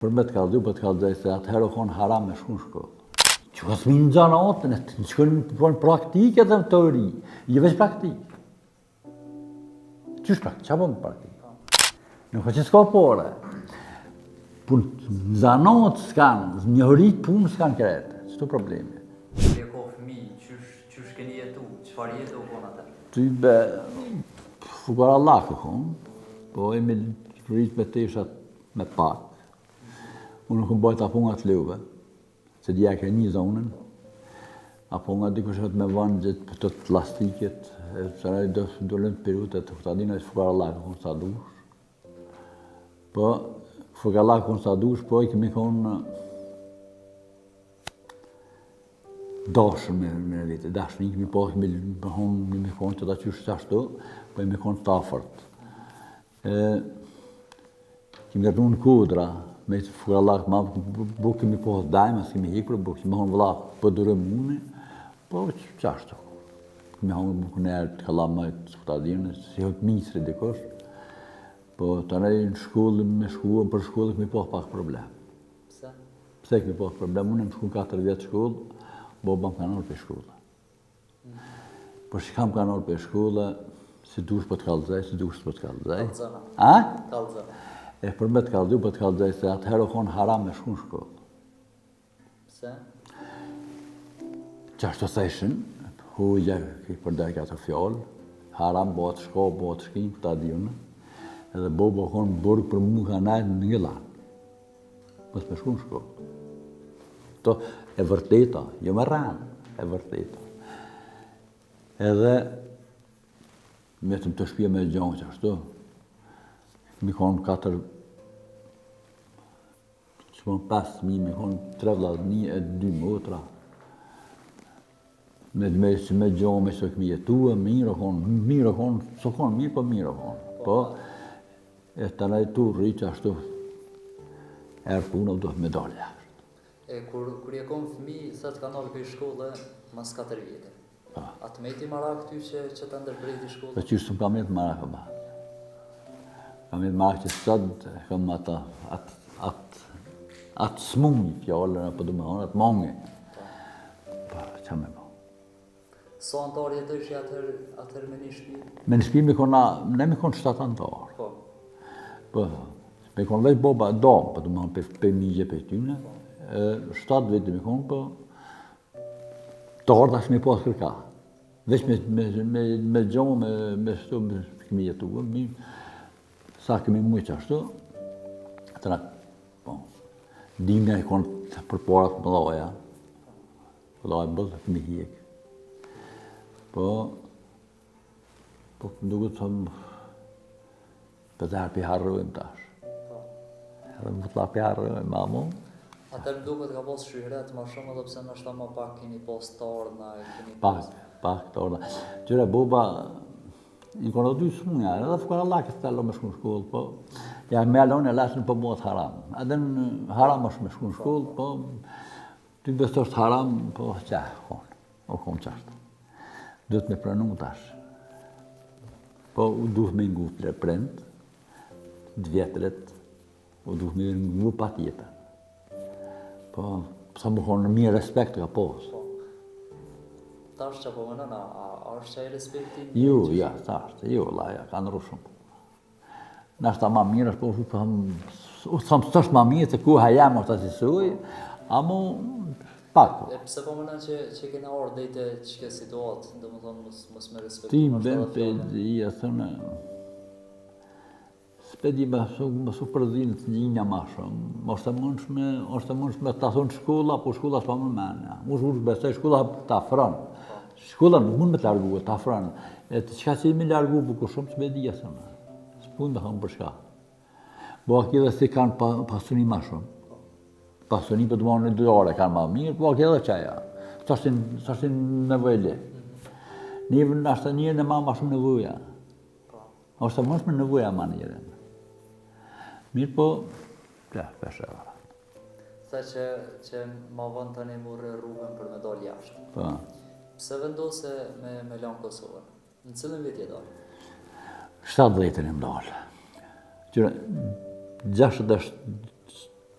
Për me të kallëzu, për të kallëzoj se atëherë o konë haram me shku në shkollë. Që ka s'mi në gjana otën, në shkojnë për praktike dhe në teori, jo veç praktikë. Qysh praktikë, qa po më praktikë? Nuk ka që s'ka pore. Punë në zanotë s'kanë, njohërit punë s'kanë krete, s'tu probleme. Kje ko fëmi, qysh keni jetu, qëfar jetu o konë atër? Ty be, fugar Allah këkonë, po e me rritë me teshat me pak. Unë nuk më bajt apunga të luve, se dija ke një zonën, apunga dikush me vanë gjithë për të plastiket, sëraj do lënë periutet të këtadina e fugar Allah këkonë sa dush. Po, fugar Allah këkonë sa dush, po i kemi konë dashën me vete, dashën i kemi po, kemi konë që ta qysh qashtu, po i kemi konë tafërt. Kemi gërdu në kudra, me të fugar Allah bu kemi pohë dajma, s'kemi hikër, bu kemi honë vëlla për dërëm une, po qashtu. Kemi honë bukë nërë të kalamajt të këtadinë, si hëtë misri dikosh, po të nej në shkollë, me shkuën për shkollë, kemi pohë pak problem. Pse? Pse kemi pohë problem? Unë më shkuën 4 vjetë shkollë, boba më kanorë për shkollë. Po që kam kanorë për shkollë, si dush për të kallëzaj, si dush për të kallëzaj. Kallëzana. A? Kallëzana. E për me të kallëzu, për të kallëzaj se atëherë o konë haram me shku në shkollë. Pse? Qashtu theshin, hujja i përdej ka të fjallë, haram bëhet shko, bëhet shkim, këta dionë, edhe bobo konë burg për mu ka najtë në një lanë. Mësë me shku në shkollë. To e vërteta, jo me ranë, e vërteta. Edhe, me të shpje me gjonë qashtu, mi konë 4, që konë 5.000, mi konë 3 vllazni e 2 motra. Me gjonë, me që këmi jetua, mirë o konë, s'o konë mirë, po mirë o konë. Po, e të najtu rritë ashtu, erë punë, duhet me dalë jashtë. E kur je konë fëmi, sa të ka nërë për shkolle, mas 4 vjetë. Atë me ti marak ty që të ndërbrejti shkolle? Po qështë më kam jetë marak o ba. Kam jetë marak që sëtë, kam atë smungi fjallën, apo du me honë, atë mongi. Po, që me bo. So antarë jetësh atër me një shpi? Me një shpi me konë, ne me konë 7 antarë. Po. Po, me konë veç boba domë, po du me honë për migje për tyne. 7 vete me konë, po, të ardhë ashtë me pas kërka. Veç me gjonë, me shtu, me kemi jetua, sa kemi mujë që ashtu, atëra, po, dimja i konë për parat më dhaja, dhaja bëllë, kemi hjekë. Po, duke të thëmë, për të herë për harrojmë tash. Edhe më të la për harrojmë, mamu. Atër më duke të ka posë shryhret ma shumë, edhe pse nështë ta ma pak keni posë të ordna, Pak të ordna. Qyre, boba, i konë dy smunja, edhe fugar Allah këtë të me shku në shkollë, po, ja me alonë e lasën për bëhet haram. Edhe në haram është me shku në shkollë, po, ty besto është haram, po, qa, o konë qashtë. Duhet me pranu tash. Po, u duhet me ngu të prend, 2 vjetret, u duhet me ngu pa tjetër. Po, sa më konë mirë respekt ka posë. Tash që po më nëna, a është qaj respekti? Jo, ja, tash, jo, laja, ka nërru shumë. Nështë ta ma mirë është po, u thëmë së është ma mirë, se ku hajam është të sisuj, a mu pak. E pëse po më nëna që kena orë dhejte qëke situatë, dhe më thonë mos me respektu? Ti më bënë për dhja, thënë, s'pedi më su përzinë të gjinja ma shumë, është të mundshme të thonë shkolla, po shkolla s'pa më menja. Mu besoj shkolla të afronë. Shkolla nuk mund me të largu, të afronë. E të qka që i me largu, buku shumë që me dhja thënë. S'pun me thonë për shka. Bo aki dhe si kanë pasuni ma shumë. Pasuni për të më në 2 ore kanë ma mirë, po aki dhe qaja. Së është nevojle. Ashtë njërë në ma shumë nevoja. Ashtë të mundshme nevoja ma njërën. Mirë po, ja, peshe e varat. Tha që ma vënd të një murë rrugën për me dalë jashtë. Po. Pse vendose me lanë Kosovën? Në cilën vit je dalë? 70 e më dalë. Qyre, 60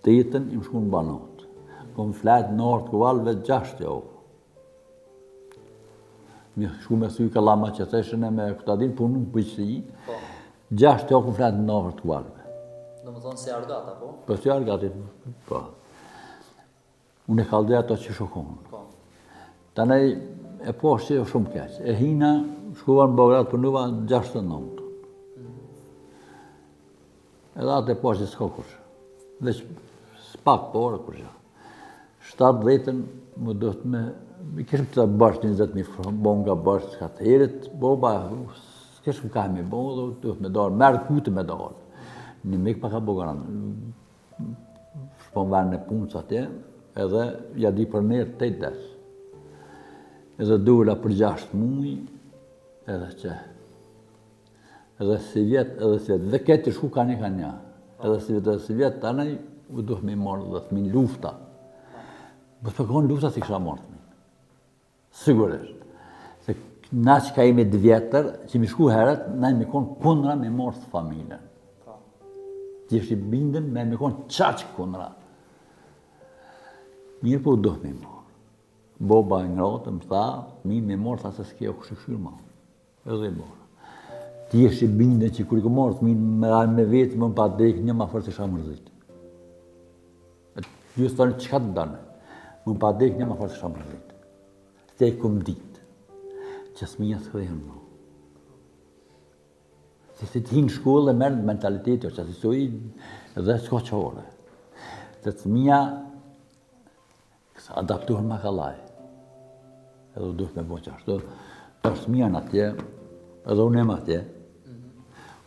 8 im shku në Banat. Kom flet në orë të kuvalve 6 javë. Mi shku me thuj kalama që theshën e me këta din punu në pëjqësi. 6 javë kom flet në orë të kuvalve. Do më thonë se argata, po? Po si argatit, po. Unë e kalde ato që shokonë. Po. Tanej e po që shumë keq. E hina, shkuva në Beograd punuva 69. Edhe atë e po që s'ka kush. Veç s'pak po orë kusha. 70-ën më do të me... Kishëm të bërsh 20.000 franë, bo nga bërsh ka të herit, boba, s'kishëm ka me bo, do të me dorë, merë kutë me dorë. Një mikë pa ka bo garanë. Shpon verë në punës atje, edhe ja di për nërë 8 des. Edhe dula për 6 muj, edhe që. Edhe si vjetë, dhe këtë shku ka një. Edhe si vjetë, të anej, u duhet me morë dhe të minë lufta. Bësë për kohën lufta si kësha morë të minë. Sigurisht. Se na që ka imi 2 vjetër, që mi shku heret, na i me konë kundra me morë të familjen. Ti është i bindën, na i me konë qaqë kundra. Mirë po u duhet me morë. Boba e ngrotë, më tha, mi me morë, tha se s'kjo kështë këshyrë ma. Edhe i morë. Ti është i bindën që kur i ko morë të minë me vetë, më pa dekë një ma fërë të isha mërzit. Ju së të një qëka të dane, më pa dekë një ma fërë të isha mërzit. Te e këm ditë, që s'minja s'këdhejën më. Se si të hinë shkollë dhe merë mentaliteti, që si soj edhe s'ka qore. Se s'minja adaptuar ma kalaj. Edhe u duhet me bo qashtu. Ta s'minja në atje, edhe unë em atje,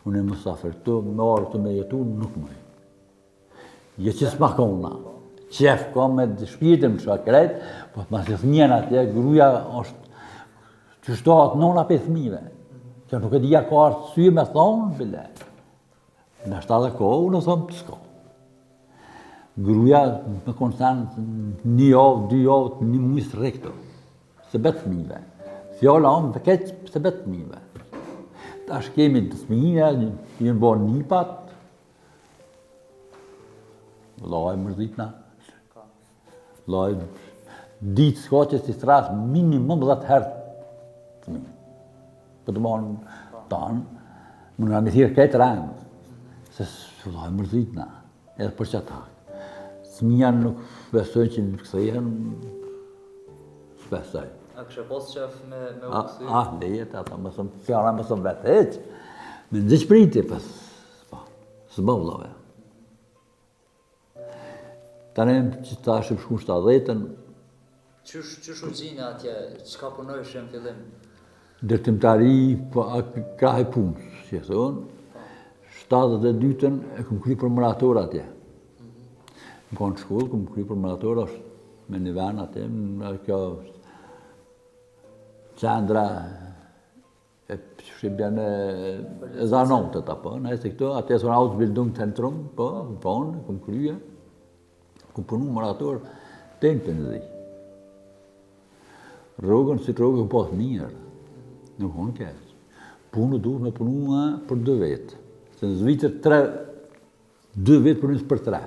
unë e mësafër këtu, me orë të me jetu, nuk mëj. Je që s'ma kona. Qef ka me shpirtin më shka krejt, po të mas e thëmjen atje, gruja është që shtohat nona për thëmive. Që nuk e dhja ka artë sy me thonë, bile. Në ashtë edhe ko, unë thonë të s'ko. Gruja me konë sanë 1 javë, 2 javë, 1 mujë së rekto. Se betë thëmive. Fjalla onë të keqë se betë thëmive. Ta është kemi të thëmije, jënë bo nipat. Laj mërzitna. Laj, ditë s'ka që si strasë minimum 10 herë të mi. Për të banë tanë, më nga me thirë këtë rëngë. Se laj mërzitna, edhe për që ta. S'mija nuk besojnë që në kësajhen, s'besoj. A kështë posë qef me u kësy? Lejet, ata mësëm, fjara mësëm vetë heqë. Me në gjithë priti, pas, s'ba vlave. Tanem që ta shqip shku 70-ën. Qysh u gjinë atje, qka punojshë në fillim? Dërtimtari, kraj punës, që e thonë. 72-ën e këm kry për mërator atje. Më konë shkollë, këm kry për mërator, është me një ven atje, kjo qendra e shqipjen e zanotët, apo, nëjse këto, atje sonë Ausbildung Centrum, po, këm kryje. Këm punu mërator, tenë për në dhi. Rogën, si të rogën po të mirë, nuk onë keqë. Punu duhet me punu për 2 vetë. Se në Zvicër 2 vetë punus për 3.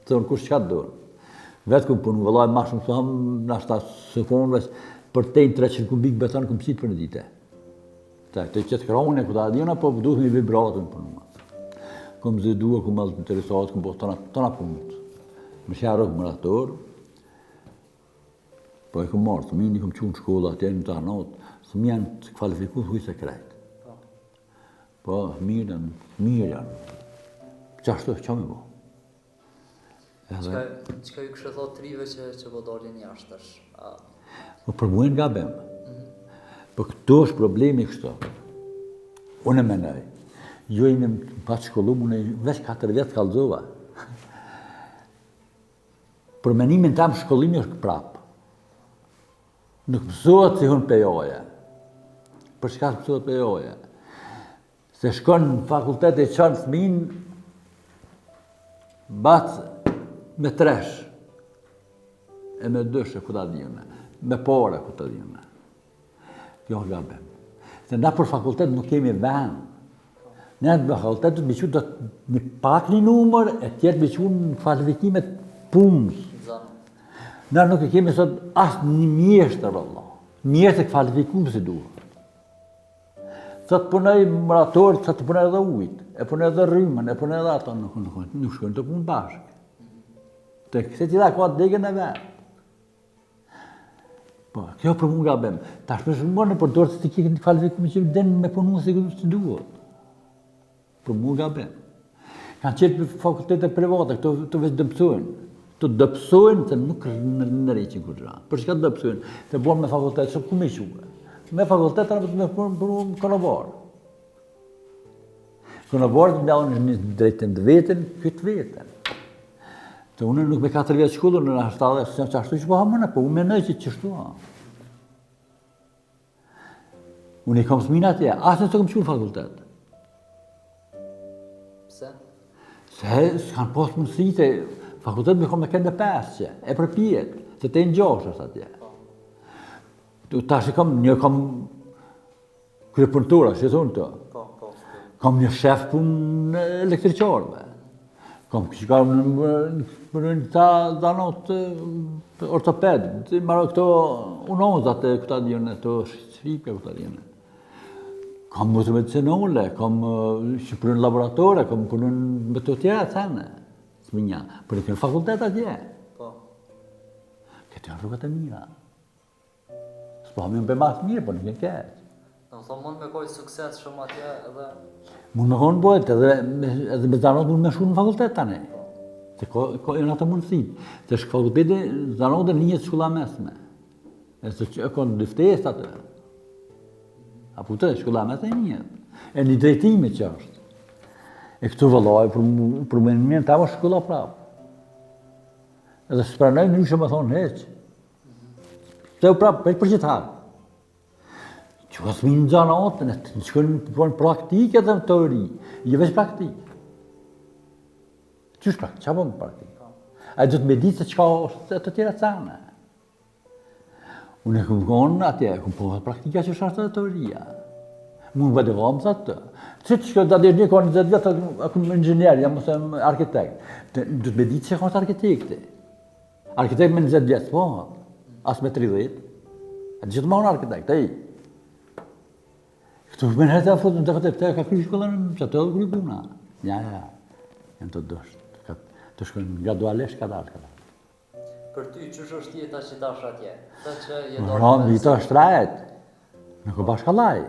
Se në kush qatë dorë. Vetë këm punu, vëllaj ma shumë së hamë, nashta së fonëve, për tenë 300 kubik beton këm qitë për në dite. Të qëtë krone, këta adjona, po duhet me vibratën punua. Këm zidua, këm alë të interesat, këm po tona punët. Më shja rëgë mërator, po e këm marë, thëmi një këm qunë shkolla atje në të anotë, thëmi janë të kvalifiku të hujtë sekret. Po, mirë janë. Qashtu, që me bo? Qka ju kështë thot të rive që po dolin jashtë është? Po për muen nga bemë. Po këto është problemi kështu. Unë e menaj. Jo i në patë shkollu, unë e veç 4 vjetë kalzova. Për menimin tam shkollimi është prapë. Nuk mësohet si hunë pejoje. Për çka mësohet pejoje? Se shkon në fakultet e qanë thmin, batë me tresh, e me dëshë këta dhjone, me pore këta dhjone. Kjo gabem. Se na për fakultet nuk kemi vend. Ne në fakultet të biqu në pak një numër, e tjetë biqu në kvalifikimet punës. Ne nuk e kemi sot asë një mjeshtër, Allah. Mjeshtër kvalifikumë si duhet. Sot punoj muratorët, sot punoj edhe ujtë, e punoj edhe rrymën, e punoj edhe ato, nuk shkojnë të punë bashkë. Të këse tila ka të degën e vetë. Po, kjo për mu nga bem. Ta shpesh më në përdorë se ti kike një kvalifikumë që denë me punu si duhet. Për mu nga bem. Kanë qenë fakultetet private, këto veç dëpsojnë. Të dëpsojnë se nuk në reqin kërëra. Për çka dëpsojnë? Të borë me fakultet, që ku me shuve? Me fakultet të me përru konobarë. Konobarë të mjallën një drejtën të vetën, këtë vetën. Të unë nuk me 4 vjetë shkullur në ashtale, se që ashtu që po hamëna, po unë menoj që qështu ha. Unë i kam s'mina atje, asë nësë kam qënë fakultet. Pse? Se s'kanë posë mundësi se fakultet me kam me kënë 5 që, e për pjetë, se te në gjosh është atje. Ta që një kam kërë punëtura, që thonë të. Kam një shef punë elektriqarëve. Kam që kam në ta zanot ortoped, marë këto unozat e këta djene, të shqipke këta djene. Kam mëtë medicinole, kam që përën laboratore, kam përën me të tjera cene, s'minja, për në kënë fakultet atje. Këtë janë rrugët e mira. S'po hamin për mas mirë, për në kënë keq. Në më thonë mund me kojë sukses shumë atje edhe... Mund me konë bojt, edhe me zanot mund me shu në fakultet tani. Se ko e në atë mundësit. Se shkë fakulteti zanot e njët shkulla mesme. E se që e konë dyftest atë. Apo të shkulla mesme e njët. E një drejtimi që është. E këtu vëlloj, për më në mirë, ta më shkulla prapë. Edhe së pranoj në një me thonë heqë. Se u prapë, për qëtarë. Që ka s'mi në zanatën, në shkojnë praktike dhe në teori, je veç praktike. Qështë praktike? Qa po më praktike? A e dhëtë me ditë se qka është të tjera cene. Unë e këmë konë atje, e këmë pohët praktika që është dhe teoria. Më në bëdë gëmë sa të. Që të shkojnë të adirë një konë 20 vjetë, e këmë inxinier, jam mësëm arkitekt. Dhëtë me ditë se ka është arkitekti. Arkitekt me 20 vjetë, pohët. As me 30. E dhëtë ma unë arkitekt, e i. Këtu me nërët e fotën të këtë ka kry shkollën që të edhe kry puna. Ja, janë të dështë. Të shkojnë gradualisht ka dalë. Për ty, qësh është jeta që dash atje? Rëmë, jeta është rajt. Në ko bashkallaj.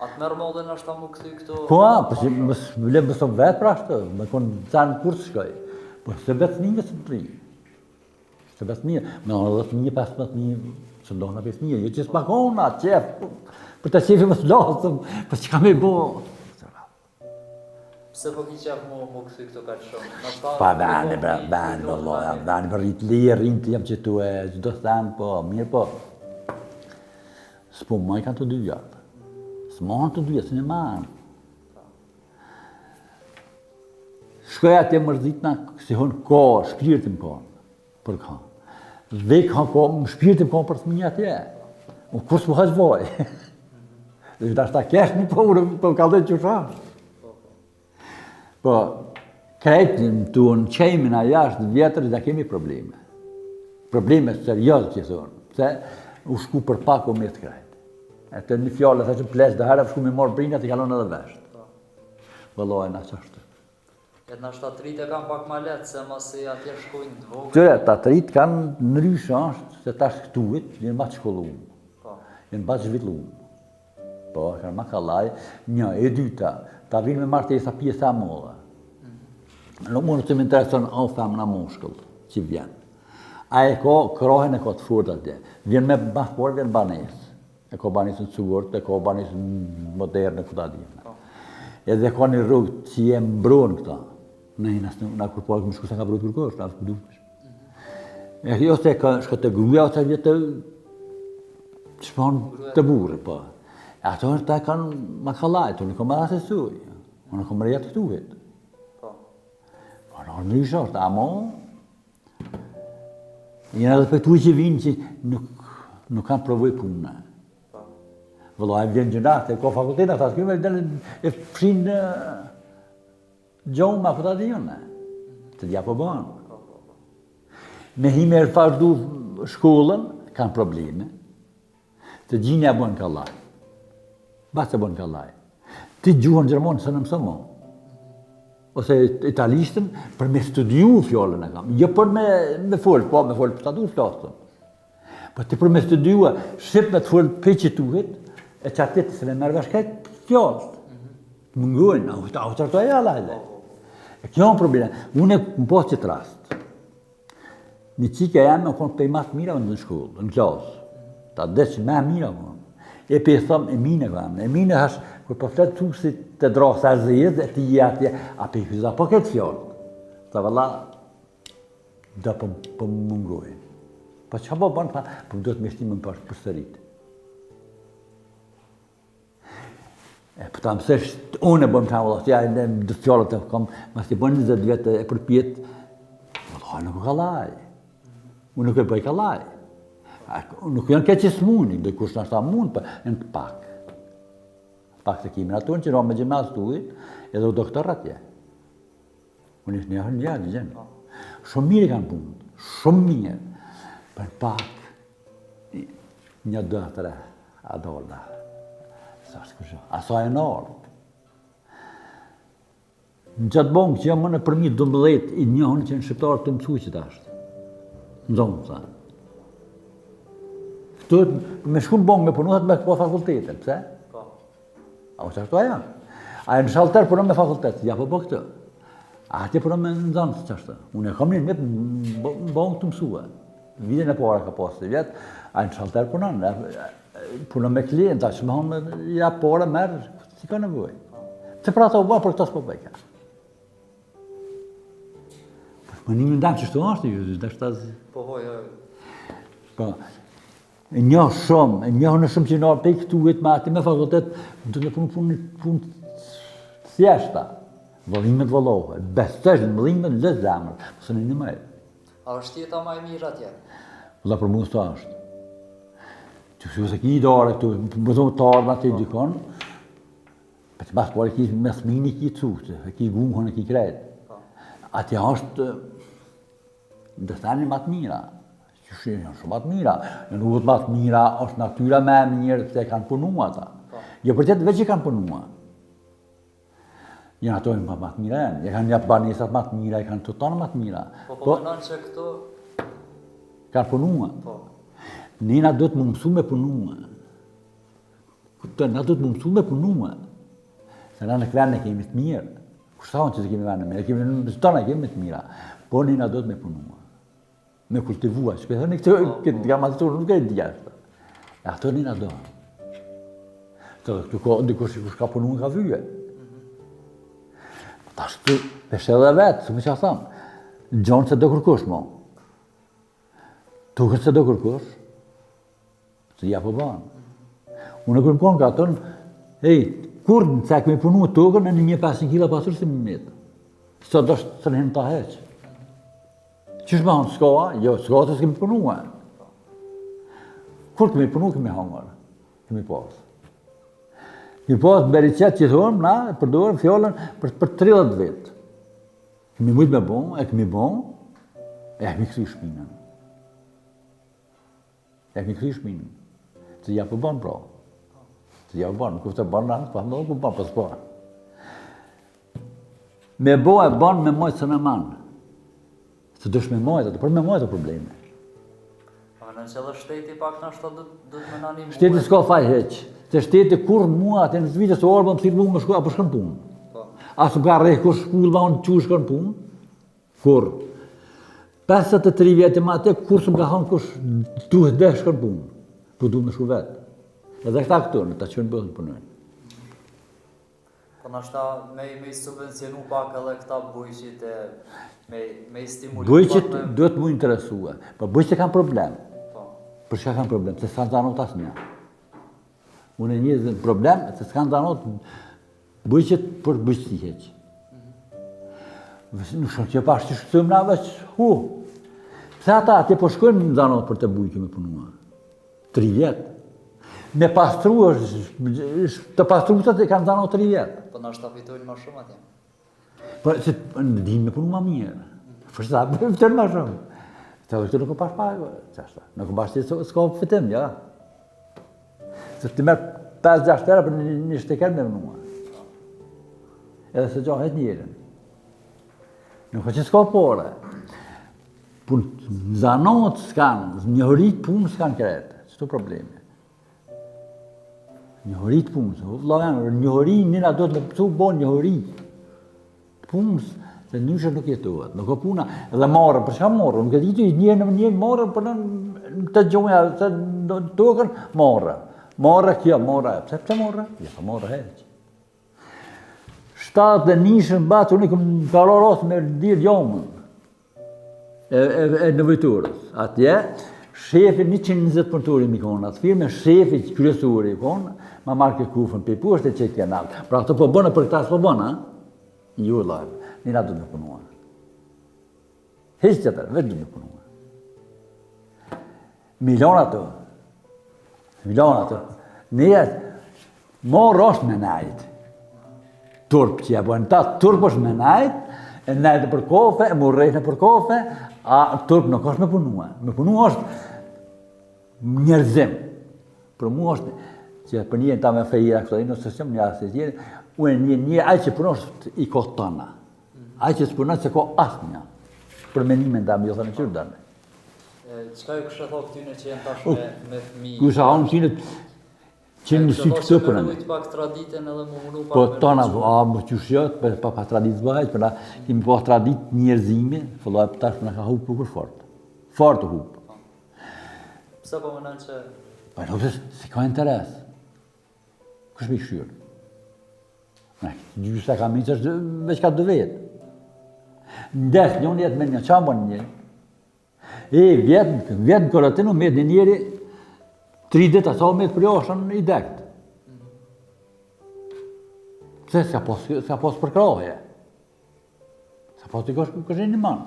Atë merë modën është ta mu këty këto... Po, më mësëm vetë pra shtë, me konë canë kur të shkoj. Po, se betë një së të tri. Se betë një, me në dhe një 15.000, që ndohë në 5.000, jo që s'makona, qef. Për të qefi më të lasëm, për që ka me bo. Pse po ki qef mu këthy këto ka që shumë? Pa bani, bani, për rritë lirë, rritë jam që tu e, gjithë do thënë, po, mirë po. S'po më i kanë të dy vjatë. S'mohën të dy vjatë, s'në manë. Shkoj atje mërzitna, si hënë ko, shpirtim ko, për ka. Dhe ka ko, shpirtim ko për të minja atje. Kur s'po haqë voj. Dhe që ta shta kesh një po më kaldoj që shash. Po, krejtin të në qejmin a jashtë vjetër, da kemi probleme. Probleme serios që thonë. Se u shku për pak o mirë të krejt. E të një fjallë, dhe që plesh dhe herë, shku me morë brinjat, i kalon edhe veshtë. Vëllojnë a qashtë. E në shtatërit e kanë pak ma letë, se mësi atje shkojnë të vogë. Qëre, shtatërit kanë në ryshë ashtë, se ta shkëtuit, jenë ma të shkollumë. Jenë ba të zhvillumë. Po, kanë ma kalaj, një, e dyta, ta vinë me martesa pjesa molla. Nuk mundë të më interesën o femna moshkull, që vjenë. A e ko, krohen e ko të furt atje. Vjenë me baspor, vjenë banesë. E ko banesën cugurt, e ko banesën moderne, këta djenë. Edhe ka një rrugë që je mbronë këta. Në kur po, më shku se ka brut kërkosh, në asë dukesh. E jo se ka shko të gruja, ose vjetë të shponë të burë, po. E ato është ta kanë makallaj, të në kom marrë asesuj. Në kom rejat këtuhet. Po, në nërishë është, amo... Jenë edhe për tu që vinë që nuk kanë provoj punë. Vëllai vjen gjënat, ka fakultet, ata këtu e fshin gjomë apo ta diun. Të dia po bën. Me himer vazhdu shkollën, kanë probleme. Të gjinja bën kallaj. Basta bën kallaj. Ti gjuhën gjermanë së në mësë mo. Ose italistën për me studiu fjollën e kam. Jo për me folë, po me folë për statu flasën. Po ti për me studiu, shqip me të folë për që tuhet, e që atit se me mërë vashket fjollë. Më ngujnë, a u qartoj e alajle. E kjo në problem. Unë e më posë qëtë rast. Një qike e me konë për i matë mira në shkollë, në klasë. Ta dhe që me mira konë. E për i thëmë, e mine konë. E mine hash, kër për fletë tu si të drasë e zëjët, e ti atje, a për i fyza, po këtë fjallë. Ta vëlla, dhe për më mungojnë. Po që po bënë, për do të me shtimën për sëritë. Për ta mësesh, unë e bëmë që vëlla, ja e dhe fjallët e kam, mas të bënë 20 vjetë e përpjetë, vëlla, nuk ka laj. Unë nuk e bëj kallaj. Nuk janë keq që s'muni, dhe kush nështë ta mund, për janë të pak. Pak të kimin ato që në me gjimnaz të ujtë, edhe u doktor atje. Unë ishtë një gjatë, gjenë. Shumë mirë kanë punë, shumë mirë. Për pak, një dëtëre, a dolla. Asa e nërë. Në qatë bongë që jam më në përmi 12, i njohën që në shqiptarë të mësu që të ashtë. Në zonë, sa. Me shku në bongë me punu, me këpo fakultetet, pëse? A u qashtu a janë. A e në shalter punon me fakultet, ja po këtë. A atje punon me në zonë, së qashtu. Unë e kam një në bongë të mësua. Vidin e para ka pasë të vjetë, a e në shalter punon. Punon me klienta, që me honë, ja pare, merë, si ka nevoj. Të pra ta u bërë, për këta s'po bëjka. Më një ndanë që shtu ashtë, dhe shtazi. Po, Po, e njohë shumë, e njohë në shumë që nërë pe i këtu vetë me ati me fakultet, të në punë thjeshta, vëllimet vëllohë, bestesh në vëllimet lë zemër, pësë në një mëjë. A është jeta ma e mirë atje? Vëlla për mund së ashtë. Që se ki i dare këtu, më zonë të ardhë atë i dikon, për që basë pare ki me thmini ki cukë, ki guhën e ki krejtë. Atje është ndërthani matë mira. Që janë shumë matë mira. Në nuk matë mira është natyra me mirë se kanë punua ata. Jo për tjetë veç që kanë punua. Janë ato në matë mira janë. E kanë një banesat matë mira, e kanë të tonë matë mira. Po menon që këto... Kanë punua. Nina do të më mësu me punua. Na do të më mësu me punua. Se na në këvene kemi të mirë. Kushtohen që të kemi vene mirë, në tonë kemi të mira. Po nina do të me punua. Me kultivua, që përthoni këtë gramaturë nuk e djeshtë. E ato nina do. Këtu dikush që ka punu ka vyje. Ta shtu, peshe dhe vetë, së më që a thamë, gjonë se do kërkush, mo. Tukën se do kërkush, se ja po banë. Unë e kërkon ka tonë, kur në cek me punu tukën, në 1500 kila pasur si më metë. Së do shtë të nëhinë ta heqë. Qështë me hanë s'ka? Jo, s'ka të s'kemi punua. Kur kemi punu, kemi hangër. Kemi pasë. Kemi pasë beri qëtë që thonë, na, përdojnë fjallën për 30 vetë. Kemi mujtë me bon, e kemi bon, e kemi këthy shpinën. E kemi këthy shpinën. Se ja për banë pra. Se ja për banë, nuk këftë banë në pa më ku banë, pas banë. Me bo e banë me mojtë së në manë. Se dësh me mojtë ato, për me mojtë o probleme. A në që dhe shteti pak në ashtë do të me nani mua? Shteti s'ka faj heq. Se shteti kur mua, atë në zvitës o orë, më thirë mu më shku, apo shkën punë. Asë më ka rejë kur shkullë, ma unë që shkën punë. Kur? 53 vjetë ma atë, kur së më ka thonë kush duhet dhe shkën punë. Po du me shku vetë. Edhe këta këtu, në ta qënë bëllën punojnë. Po nështë me i subvencionu pak edhe këta bujqit e me i stimulu. Bujqit duhet mu interesua. Po bujqit kanë problem. Për shka kanë problem? Se s'kanë zanot asë një. Unë e një problem, se s'kanë zanot bujqit për bujqit i heqë. Në shumë që pashtë që shkëtëm na veç, Pse ata atje po shkojnë në zanot për të bujqit me punua? 3 vjetë. Me pastru është, të pastruesat e kanë dhënë 3 vjet. Po na shtafitojnë më shumë atje. Po se ndihmë me punë më mirë. Forse vërtet më shumë. Këtë nuk ka pagë, çfarë? Nuk ka bashkë s'ka fitim, ja. Se ti merr 5-6 euro për një shteker me mua. Edhe se gjohet njërin. Nuk ka që s'ka pore. Punë zanot s'kanë, njohërit punë s'kanë krete. Ç'to probleme. Njohërit punë, njohëri njëna do të me pësu bo njohëri. Punës, se njëshë nuk jetohet, nuk ka puna. Edhe marrë, për shka marrë? Nuk e ditu i njërë marrë, për në të gjonja, se në tokën, marrë. Marrë kjo, marrë e. Pse marrë? Ja, marrë heq. 7 nishën batë, unë i këm karo rosë me dirë gjomën. E nëvojturës. Atje, shefi 120 punëtori mi konë, atë firme, shefi kryesuri i konë, ma marrë ke kufën për pu, është e qëtë kanal. Pra këtë po bënë për këta s'po bënë, ju e lajmë. Njëra du me punua. Heq qëtër, vetë du me punua. Miliona të. Njët, morë është me najtë. Turp që ja bëjnë ta, turp është me najtë, e najtë për kofe, e murrejnë për kofe, a turp nuk është me punua. Me punua është njerëzim. Për mu është, që për njën ta me fejira këto, nëse shumë një asë tjeri, unë një ajë që punon është i kohë tëna. Ajë që s'punon se ko asë një. Për menimin da me jo thënë qërë dërne. Qëka ju kështë thonë këtyne që jenë tash me fëmijë? Kështë hanë këtyne që në sytë këtë për në. Me rujtë pak traditën edhe më munu pak Po tona, më qëshjët, pa traditë bëhajt, për na kemi po traditë njerëzimi, fëlloj për tash për në ka hupë për fort. Fort të hupë. Pse po mënën që... Pa nuk se ka interes. Kështë me i shyrë. Gjysa ka minë që është veç ka 2 vetë. Ndesë njën jetë me një qambon njëri. Vjetën kërëtinu me një njeri 3 ditë aso me të përjoshën i dekt. Pse s'ka pos përkraje. S'ka pos të kështë një manë.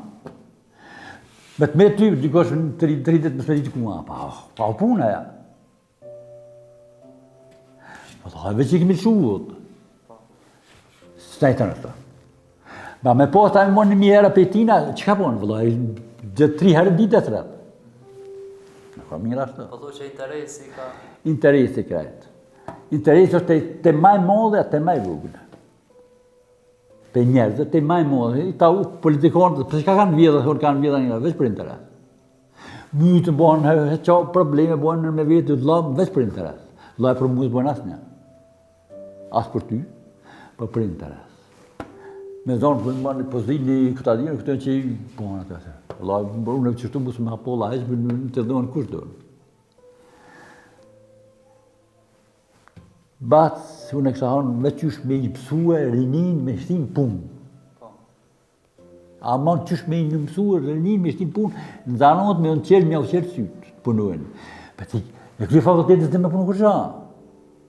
Me të me ty, dikosh 3 ditë më smeti të kuma. Pa o puna ja. Po të hajve që i kemi shuhut. Stajtë në të. Ba me po ta me mon 1.000 herë për tina, që ka ponë, vëllaj, 3 herë ditë e të rëtë. Në ka mirë ashtë. Po thu që interesi ka... Interesi krejtë. Interesi është të maj modhe, të maj vugënë. Për njerëzë, të maj modhe. I ta u politikonë, për që ka kanë vjedhë, kanë vjedhë një, veç për interes. Mytë bënë, probleme bënë me vetë të lëmë, veç për interes. Vëllaj për mu të bënë asë një. Asë për ty, për interes. Me zonë për më në pozini këta dinë, këtë që i bënë atë asë. Unë e qështu mësë me hapolla heqë, për në të dhonë kush dhonë. Batës, unë e kësa hanë, me qysh me i pësue, rinin, me shtin punë. A manë qysh me i në mësue, rinin, me shtin punë, në zanot me në qelë, me u qelë sytë, punojnë. Për ti, me këtë fakultetës dhe me punë kërësha.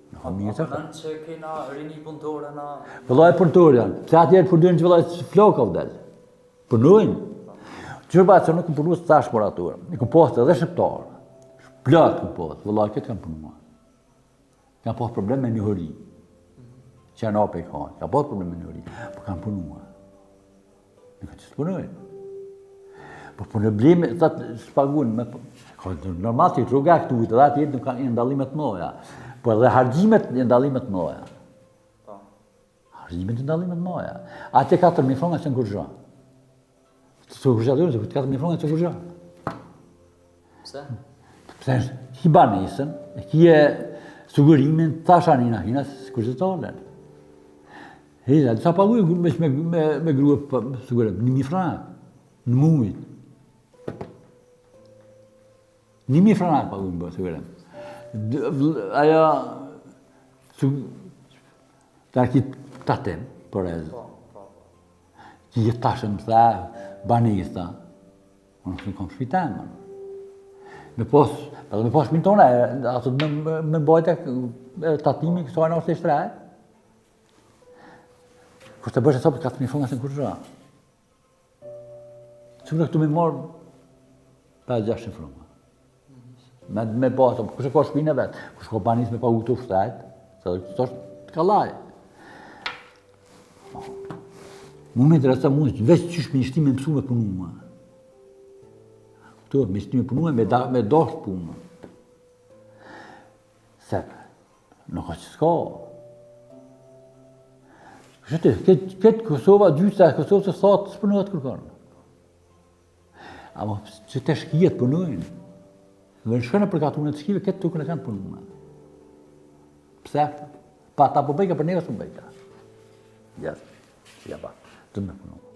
Në ka mirë të ka. Në që kena rini punëtore na... Vëllaj punëtore janë, pëse atjerë punëtojnë që vëllaj flokë av delë. Punojnë. Qërë batë që nuk më punu së tash moraturë, në këm postë edhe shqiptarë. Platë këm postë, vëllaj këtë kanë punua. Kanë postë problem me njohëri. Që janë ape i kanë, kanë postë problem me njohëri, po kanë punua. Në kanë që së punojnë. Po problemi, s'pagunë, normal që i rruga këtu, edhe atjerë nuk kanë ndallimet mëdha. Po edhe hargjimet e ndallimet mëdha. Hargjimet e ndallimet mëdha. Ate 4.000 franga që në kurgja. Së kurgja të se 4.000 franga që në kurgja. Pse? Pse ki banesën, ki e sugurimin, tash anina hina, së kurgja të alen. Heza, disa paguj me grue sugurim, 1.000 franga, në mujt. 1.000 franga paguj me sugurim. Aja ta ki tatim për ezë që i tashën më tha banista unë në kom shpitem me pos mintona ato me bojta tatimi kësojnë ose i shtraj kështë të bëshë e sopë 4.000 franga se në kurësha që në këtu me morë 5-6 franga me bata, kush e ka shpinë e vetë, kush ka banis me pagu të shtetë, se të është të kalaj. Mu me interesa mund që veç qysh me njështi me mësu me punu ma. Këto, me njështi me punu me dasht punë. Se, nuk ka që s'ka. Këtë Kosova, gjysa e Kosovës e thatë së përnojët kërkanë. Ama që të shkijet përnojnë. Dhe në shkënë për katunën të shkive, këtë tukën e kanë përnojnë. Pse? Pa ta po bëjka për neve së më bëjka. Jasë, ja ba, të me përnojnë.